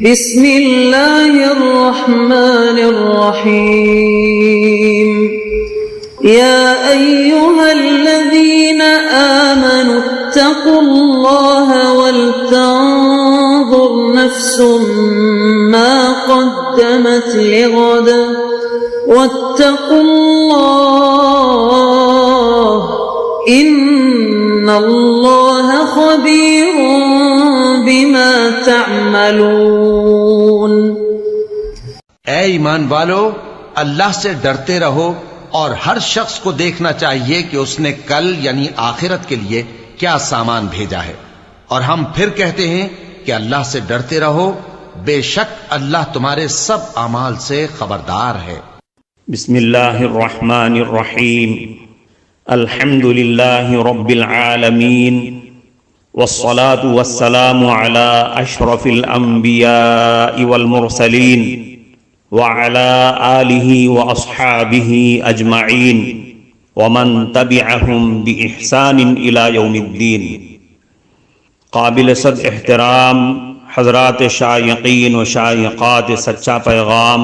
بسم اللہ الرحمن الرحیم یا ایہا الذین آمنوا اتقوا اللہ ولتنظر نفس ما قدمت لغد واتقوا اللہ ان اللہ خبیر بما تعملون۔ اے ایمان والو، اللہ سے ڈرتے رہو اور ہر شخص کو دیکھنا چاہیے کہ اس نے کل یعنی آخرت کے لیے کیا سامان بھیجا ہے، اور ہم پھر کہتے ہیں کہ اللہ سے ڈرتے رہو، بے شک اللہ تمہارے سب اعمال سے خبردار ہے۔ بسم اللہ الرحمن الرحیم، الحمد للہ رب العالمین، والصلاة والسلام على اشرف الانبیاء والمرسلین وعلى آلہ واصحابہ اجمعین ومن تبعہم بإحسان الى یوم الدین۔ قابل صد احترام حضرات شائقین و شائقات سچا پیغام،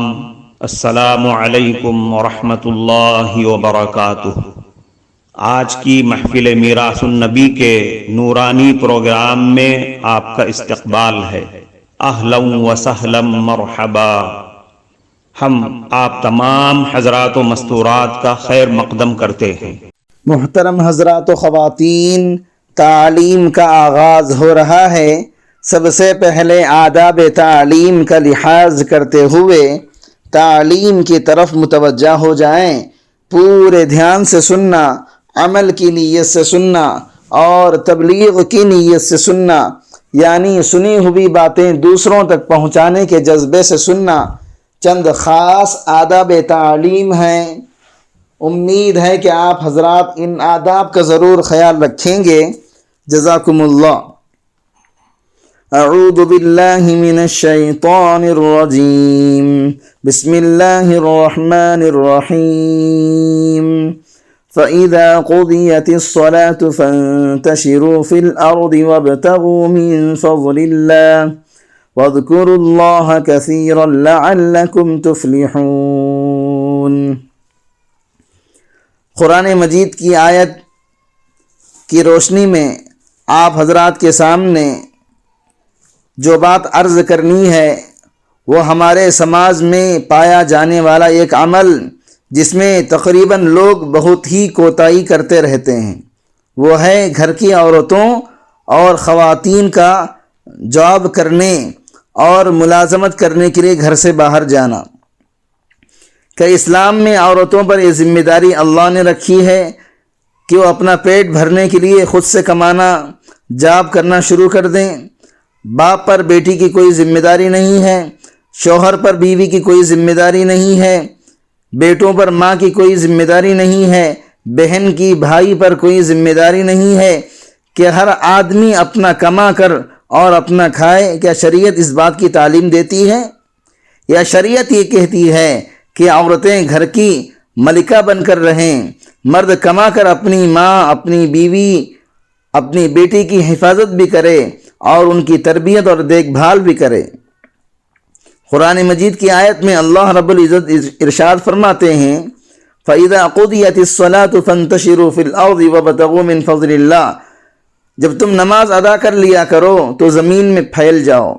السلام علیکم ورحمۃ اللہ وبرکاتہ۔ آج کی محفل میراث النبی کے نورانی پروگرام میں آپ کا استقبال ہے۔ اہلا و سہلا مرحبا۔ ہم آپ تمام حضرات و مستورات کا خیر مقدم کرتے ہیں۔ محترم حضرات و خواتین، تعلیم کا آغاز ہو رہا ہے۔ سب سے پہلے آداب تعلیم کا لحاظ کرتے ہوئے تعلیم کی طرف متوجہ ہو جائیں۔ پورے دھیان سے سننا، عمل کی نیت سے سننا اور تبلیغ کی نیت سے سننا، یعنی سنی ہوئی باتیں دوسروں تک پہنچانے کے جذبے سے سننا۔ چند خاص آداب تعلیم ہیں، امید ہے کہ آپ حضرات ان آداب کا ضرور خیال رکھیں گے۔ جزاکم اللہ۔ اعوذ باللہ من الشیطان الرجیم، بسم اللہ الرحمن الرحیم۔ فَإِذَا قُضِيَتِ الصَّلَاةُ فَانتَشِرُوا فِي الْأَرْضِ وَابْتَغُوا مِن فَضْلِ اللَّهِ وَاذْكُرُوا اللَّهَ كَثِيرًا لَعَلَّكُمْ تُفْلِحُونَ۔ قرآن مجید کی آیت کی روشنی میں آپ حضرات کے سامنے جو بات عرض کرنی ہے وہ ہمارے سماج میں پایا جانے والا ایک عمل جس میں تقریباً لوگ بہت ہی کوتاہی کرتے رہتے ہیں، وہ ہے گھر کی عورتوں اور خواتین کا جاب کرنے اور ملازمت کرنے کے لیے گھر سے باہر جانا۔ کہ اسلام میں عورتوں پر یہ ذمہ داری اللہ نے رکھی ہے کہ وہ اپنا پیٹ بھرنے کے لیے خود سے کمانا، جاب کرنا شروع کر دیں۔ باپ پر بیٹی کی کوئی ذمہ داری نہیں ہے، شوہر پر بیوی کی کوئی ذمہ داری نہیں ہے، بیٹوں پر ماں کی کوئی ذمہ داری نہیں ہے، بہن کی بھائی پر کوئی ذمہ داری نہیں ہے کہ ہر آدمی اپنا کما کر اور اپنا کھائے۔ کیا شریعت اس بات کی تعلیم دیتی ہے؟ یا شریعت یہ کہتی ہے کہ عورتیں گھر کی ملکہ بن کر رہیں، مرد کما کر اپنی ماں، اپنی بیوی، اپنی بیٹی کی حفاظت بھی کرے اور ان کی تربیت اور دیکھ بھال بھی کرے؟ قرآن مجید کی آیت میں اللہ رب العزت ارشاد فرماتے ہیں، فَإِذَا قُضِيَتِ الصَّلَاةُ فَانتَشِرُوا فِي الْأَرْضِ وَابْتَغُوا مِن فَضْلِ اللَّهِ۔ جب تم نماز ادا کر لیا کرو تو زمین میں پھیل جاؤ،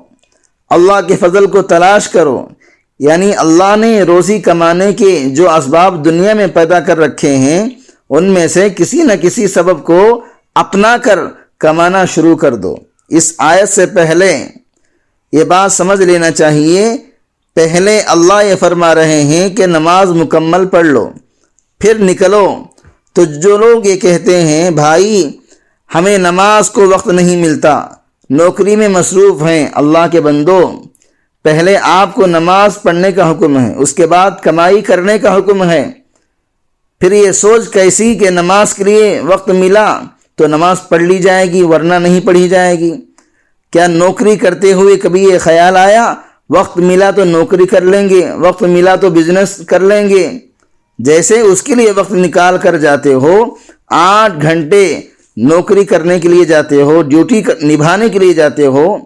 اللہ کے فضل کو تلاش کرو، یعنی اللہ نے روزی کمانے کے جو اسباب دنیا میں پیدا کر رکھے ہیں ان میں سے کسی نہ کسی سبب کو اپنا کر کمانا شروع کر دو۔ اس آیت سے پہلے یہ بات سمجھ لینا چاہیے، پہلے اللہ یہ فرما رہے ہیں کہ نماز مکمل پڑھ لو پھر نکلو۔ تو جو لوگ یہ کہتے ہیں بھائی ہمیں نماز کو وقت نہیں ملتا، نوکری میں مصروف ہیں، اللہ کے بندو پہلے آپ کو نماز پڑھنے کا حکم ہے، اس کے بعد کمائی کرنے کا حکم ہے۔ پھر یہ سوچ کیسی کہ نماز کے لیے وقت ملا تو نماز پڑھ لی جائے گی ورنہ نہیں پڑھی جائے گی؟ کیا نوکری کرتے ہوئے کبھی یہ خیال آیا وقت ملا تو نوکری کر لیں گے، وقت ملا تو بزنس کر لیں گے؟ جیسے اس کے لیے وقت نکال کر جاتے ہو، 8 گھنٹے نوکری کرنے کے لیے جاتے ہو، ڈیوٹی نبھانے کے لیے جاتے ہو،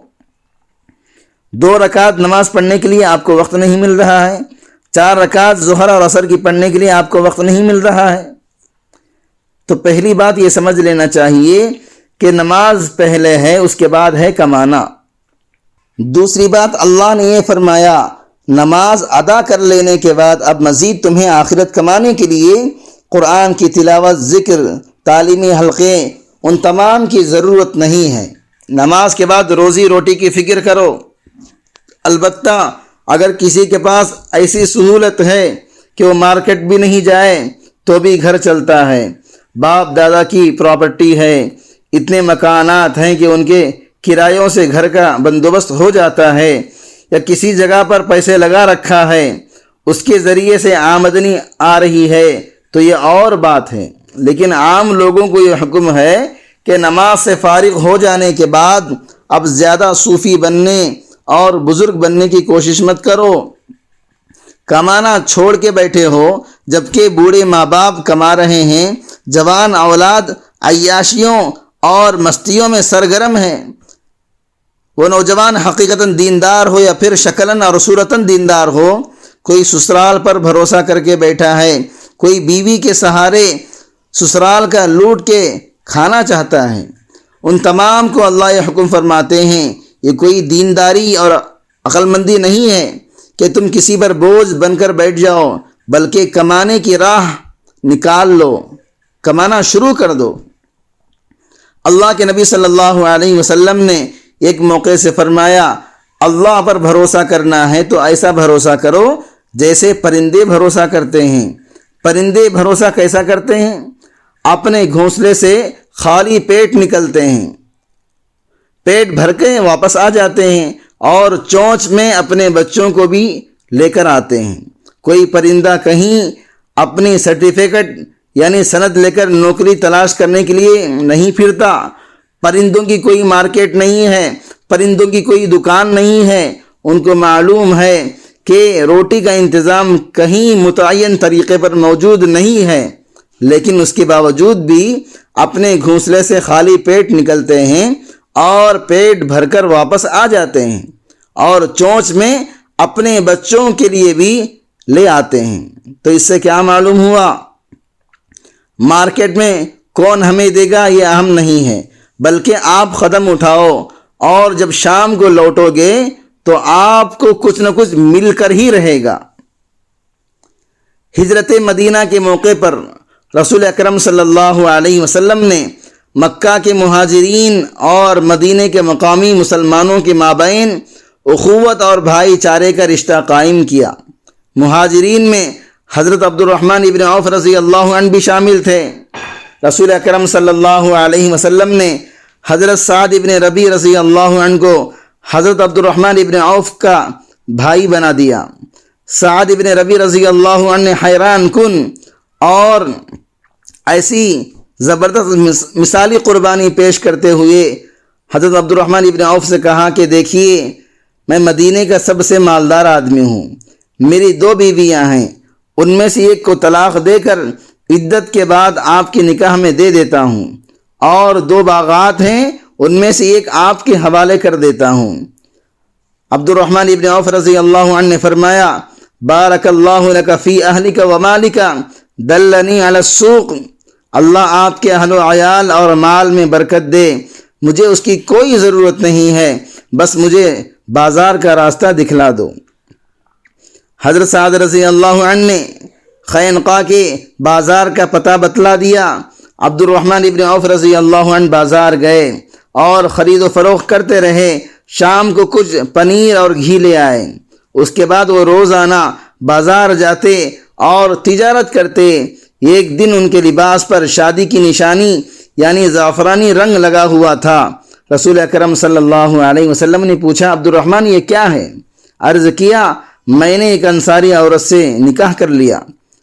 2 رکعت نماز پڑھنے کے لیے آپ کو وقت نہیں مل رہا ہے، 4 رکعت ظہر اور عصر کی پڑھنے کے لیے آپ کو وقت نہیں مل رہا ہے، تو پہلی بات یہ سمجھ لینا چاہیے کہ نماز پہلے ہے، اس کے بعد ہے کمانا۔ دوسری بات، اللہ نے یہ فرمایا نماز ادا کر لینے کے بعد اب مزید تمہیں آخرت کمانے کے لیے قرآن کی تلاوت، ذکر، تعلیمی حلقے، ان تمام کی ضرورت نہیں ہے۔ نماز کے بعد روزی روٹی کی فکر کرو۔ البتہ اگر کسی کے پاس ایسی سہولت ہے کہ وہ مارکیٹ بھی نہیں جائے تو بھی گھر چلتا ہے، باپ دادا کی پراپرٹی ہے، اتنے مکانات ہیں کہ ان کے کرایوں سے گھر کا بندوبست ہو جاتا ہے، یا کسی جگہ پر پیسے لگا رکھا ہے، اس کے ذریعے سے آمدنی آ رہی ہے تو یہ اور بات ہے۔ لیکن عام لوگوں کو یہ حکم ہے کہ نماز سے فارغ ہو جانے کے بعد اب زیادہ صوفی بننے اور بزرگ بننے کی کوشش مت کرو، کمانا چھوڑ کے بیٹھے ہو جبکہ بوڑھے ماں باپ کما رہے ہیں، جوان اولاد عیاشیوں اور مستیوں میں سرگرم ہے۔ وہ نوجوان حقیقتاً دیندار ہو یا پھر شکلاً اور صورتاً دیندار ہو، کوئی سسرال پر بھروسہ کر کے بیٹھا ہے، کوئی بیوی کے سہارے سسرال کا لوٹ کے کھانا چاہتا ہے، ان تمام کو اللہ یہ حکم فرماتے ہیں یہ کوئی دینداری اور عقل مندی نہیں ہے کہ تم کسی پر بوجھ بن کر بیٹھ جاؤ، بلکہ کمانے کی راہ نکال لو، کمانا شروع کر دو۔ اللہ کے نبی صلی اللہ علیہ وسلم نے ایک موقع سے فرمایا اللہ پر بھروسہ کرنا ہے تو ایسا بھروسہ کرو جیسے پرندے بھروسہ کرتے ہیں۔ پرندے بھروسہ کیسا کرتے ہیں؟ اپنے گھونسلے سے خالی پیٹ نکلتے ہیں، پیٹ بھر کے واپس آ جاتے ہیں اور چونچ میں اپنے بچوں کو بھی لے کر آتے ہیں۔ کوئی پرندہ کہیں اپنی سرٹیفکیٹ یعنی سند لے کر نوکری تلاش کرنے کے لیے نہیں پھرتا۔ پرندوں کی کوئی مارکیٹ نہیں ہے، پرندوں کی کوئی دکان نہیں ہے، ان کو معلوم ہے کہ روٹی کا انتظام کہیں متعین طریقے پر موجود نہیں ہے، لیکن اس کے باوجود بھی اپنے گھونسلے سے خالی پیٹ نکلتے ہیں اور پیٹ بھر کر واپس آ جاتے ہیں اور چونچ میں اپنے بچوں کے لیے بھی لے آتے ہیں۔ تو اس سے کیا معلوم ہوا؟ مارکیٹ میں کون ہمیں دے گا یہ اہم نہیں ہے، بلکہ آپ قدم اٹھاؤ اور جب شام کو لوٹو گے تو آپ کو کچھ نہ کچھ مل کر ہی رہے گا۔ ہجرت مدینہ کے موقع پر رسول اکرم صلی اللہ علیہ وسلم نے مکہ کے مہاجرین اور مدینہ کے مقامی مسلمانوں کے مابین اخوت اور بھائی چارے کا رشتہ قائم کیا۔ مہاجرین میں حضرت عبد الرحمن ابن عوف رضی اللہ عنہ بھی شامل تھے۔ رسول اکرم صلی اللہ علیہ وسلم نے حضرت سعد ابن ربیع رضی اللہ عنہ کو حضرت عبد الرحمن ابن عوف کا بھائی بنا دیا۔ سعد ابن ربیع رضی اللہ عنہ نے حیران کن اور ایسی زبردست مثالی قربانی پیش کرتے ہوئے حضرت عبد الرحمن ابن عوف سے کہا کہ دیکھیے میں مدینے کا سب سے مالدار آدمی ہوں، میری 2 بیویاں ہیں، ان میں سے ایک کو طلاق دے کر عدت کے بعد آپ کے نکاح میں دے دیتا ہوں، اور 2 باغات ہیں ان میں سے ایک آپ کے حوالے کر دیتا ہوں۔ عبد الرحمن ابن عوف رضی اللہ عنہ نے فرمایا بارک اللہ لک فی اہلک و مالک دلنی علی السوق، اللہ آپ کے اہل و عیال اور مال میں برکت دے، مجھے اس کی کوئی ضرورت نہیں ہے، بس مجھے بازار کا راستہ دکھلا دو۔ حضرت سعد رضی اللہ عنہ نے خینقاہ کے بازار کا پتہ بتلا دیا۔ عبد الرحمن ابن عوف رضی اللہ عنہ بازار گئے اور خرید و فروخت کرتے رہے، شام کو کچھ پنیر اور گھی لے آئے۔ اس کے بعد وہ روزانہ بازار جاتے اور تجارت کرتے۔ ایک دن ان کے لباس پر شادی کی نشانی یعنی زعفرانی رنگ لگا ہوا تھا۔ رسول اکرم صلی اللہ علیہ وسلم نے پوچھا عبد الرحمن یہ کیا ہے؟ عرض کیا میں نے ایک انصاری عورت سے نکاح کر لیا۔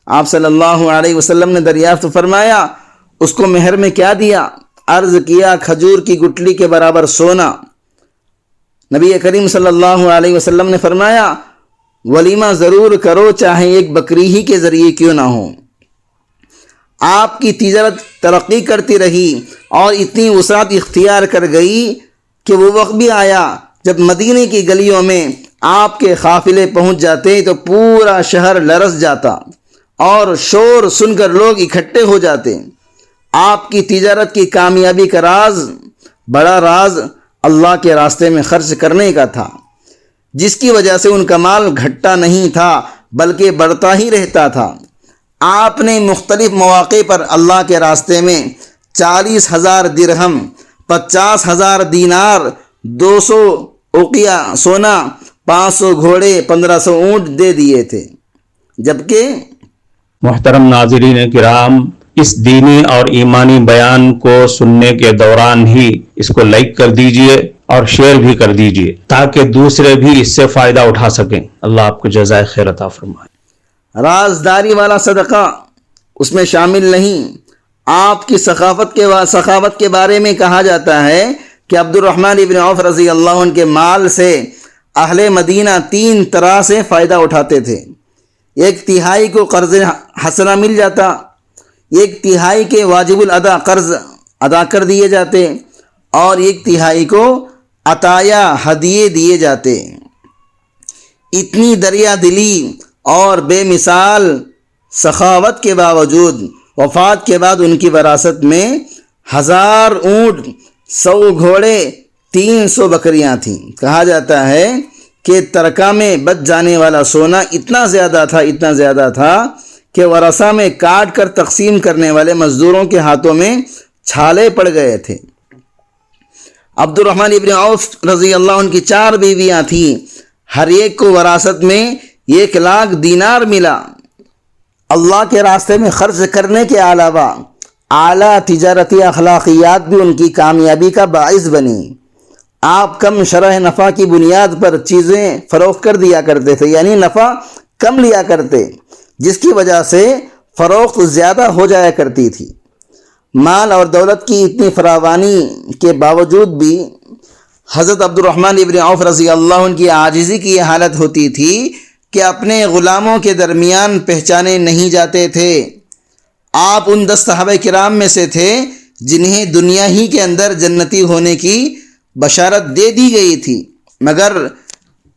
آپ صلی اللہ علیہ وسلم نے دریافت فرمایا اس کو مہر میں کیا دیا؟ عرض کیا کھجور کی گٹلی کے برابر سونا۔ نبی کریم صلی اللہ علیہ وسلم نے فرمایا ولیمہ ضرور کرو چاہے ایک بکری ہی کے ذریعے کیوں نہ ہو۔ آپ کی تجارت ترقی کرتی رہی اور اتنی وسعت اختیار کر گئی کہ وہ وقت بھی آیا جب مدینے کی گلیوں میں آپ کے قافلے پہنچ جاتے تو پورا شہر لرز جاتا اور شور سن کر لوگ اکٹھے ہو جاتے۔ آپ کی تجارت کی کامیابی کا بڑا راز اللہ کے راستے میں خرچ کرنے کا تھا، جس کی وجہ سے ان کا مال گھٹتا نہیں تھا بلکہ بڑھتا ہی رہتا تھا۔ آپ نے مختلف مواقع پر اللہ کے راستے میں 40,000 درہم، 50,000 دینار، 200 اوقیہ سونا، 500 گھوڑے، 1500 اونٹ دے دیے تھے، جبکہ محترم ناظرین کرام، اس دینی اور ایمانی بیان کو سننے کے دوران ہی اس کو لائک کر دیجئے اور شیئر بھی کر دیجئے تاکہ دوسرے بھی اس سے فائدہ اٹھا سکیں۔ اللہ آپ کو جزائے خیر عطا فرمائے۔ رازداری والا صدقہ اس میں شامل نہیں۔ آپ کی سخاوت کے بارے میں کہا جاتا ہے کہ عبد الرحمن ابن عوف رضی اللہ عنہ کے مال سے اہل مدینہ 3 طرح سے فائدہ اٹھاتے تھے۔ 1/3 کو قرض حسنہ مل جاتا، 1/3 کے واجب الادا قرض ادا کر دیے جاتے، اور 1/3 کو عطایا ہدیے دیے جاتے۔ اتنی دریا دلی اور بے مثال سخاوت کے باوجود وفات کے بعد ان کی وراثت میں 1000 اونٹ، 100 گھوڑے، 300 بکریاں تھیں۔ کہا جاتا ہے کہ ترکہ میں بچ جانے والا سونا اتنا زیادہ تھا کہ ورثہ میں کاٹ کر تقسیم کرنے والے مزدوروں کے ہاتھوں میں چھالے پڑ گئے تھے۔ عبد الرحمن ابن عوف رضی اللہ عنہ کی 4 بیویاں تھیں، ہر ایک کو وراثت میں 1,00,000 دینار ملا۔ اللہ کے راستے میں خرچ کرنے کے علاوہ اعلیٰ تجارتی اخلاقیات بھی ان کی کامیابی کا باعث بنی۔ آپ کم شرح نفع کی بنیاد پر چیزیں فروخت کر دیا کرتے تھے، یعنی نفع کم لیا کرتے، جس کی وجہ سے فروخت زیادہ ہو جایا کرتی تھی۔ مال اور دولت کی اتنی فراوانی کے باوجود بھی حضرت عبد الرحمن ابن عوف رضی اللہ عنہ کی عاجزی کی یہ حالت ہوتی تھی کہ اپنے غلاموں کے درمیان پہچانے نہیں جاتے تھے۔ آپ ان 10 صحابہ کرام میں سے تھے جنہیں دنیا ہی کے اندر جنتی ہونے کی بشارت دے دی گئی تھی، مگر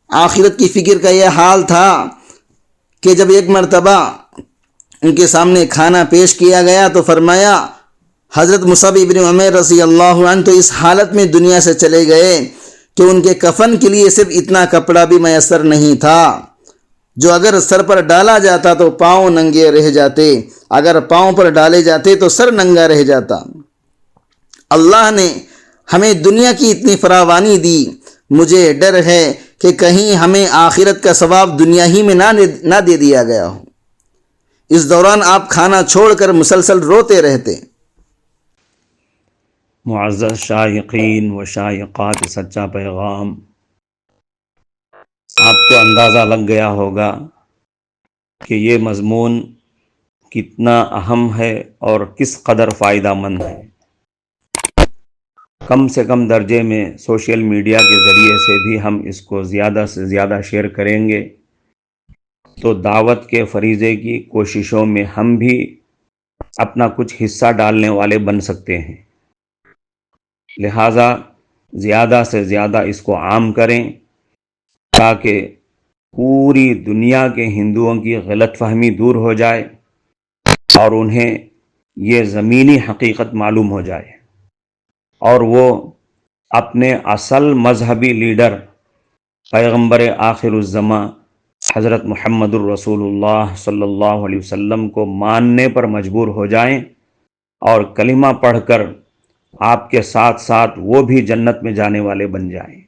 آخرت کی فکر کا یہ حال تھا کہ جب ایک مرتبہ ان کے سامنے کھانا پیش کیا گیا تو فرمایا، حضرت مصعب ابن عمیر رضی اللہ عنہ تو اس حالت میں دنیا سے چلے گئے کہ ان کے کفن کے لیے صرف اتنا کپڑا بھی میسر نہیں تھا، جو اگر سر پر ڈالا جاتا تو پاؤں ننگے رہ جاتے، اگر پاؤں پر ڈالے جاتے تو سر ننگا رہ جاتا۔ اللہ نے ہمیں دنیا کی اتنی فراوانی دی، مجھے ڈر ہے کہ کہیں ہمیں آخرت کا ثواب دنیا ہی میں نہ دے دیا گیا ہو۔ اس دوران آپ کھانا چھوڑ کر مسلسل روتے رہتے۔ معزز شائقین و شائقات سچا پیغام، آپ کو اندازہ لگ گیا ہوگا کہ یہ مضمون کتنا اہم ہے اور کس قدر فائدہ مند ہے۔ کم سے کم درجے میں سوشل میڈیا کے ذریعے سے بھی ہم اس کو زیادہ سے زیادہ شیئر کریں گے تو دعوت کے فریضے کی کوششوں میں ہم بھی اپنا کچھ حصہ ڈالنے والے بن سکتے ہیں۔ لہٰذا زیادہ سے زیادہ اس کو عام کریں تاکہ پوری دنیا کے ہندوؤں کی غلط فہمی دور ہو جائے اور انہیں یہ زمینی حقیقت معلوم ہو جائے، اور وہ اپنے اصل مذہبی لیڈر پیغمبر آخر الزماں حضرت محمد الرسول اللہ صلی اللہ علیہ وسلم کو ماننے پر مجبور ہو جائیں اور کلمہ پڑھ کر آپ کے ساتھ ساتھ وہ بھی جنت میں جانے والے بن جائیں۔